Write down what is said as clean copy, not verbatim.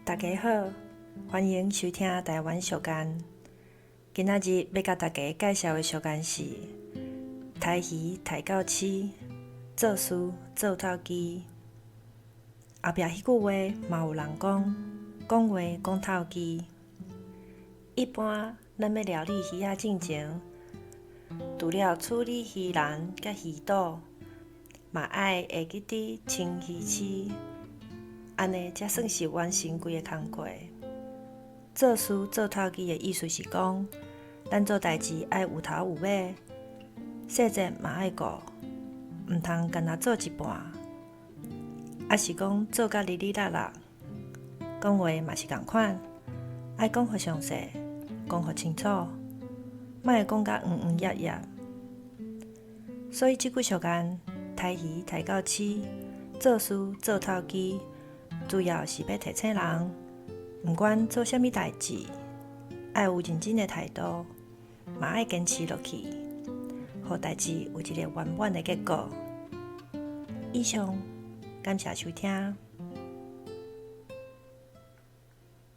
大家好，欢迎收听台湾俗间。今仔日要甲大家介绍的俗间是台鱼抬到市，做事做到机。后壁迄句话嘛有人讲，讲话讲透机。一般咱要料理鱼仔进前，除了处理鱼篮甲鱼肚，嘛爱会记得清鱼翅，安尼才算是完成规个工课。做事做透机的意思是讲，咱做代志爱有头有尾，细节嘛爱顾，毋通干那做一半，还是讲做甲哩哩啦啦。讲话嘛是共款，爱讲互详细，讲互清楚，莫会讲甲咿呀。所以即句俗谚，抬鱼抬到市，做事做透机，主要是要提醒人，毋管做啥物代志，爱有认真的态度，嘛爱坚持落去，互代志有一个圆满的结果。以上，感谢收听。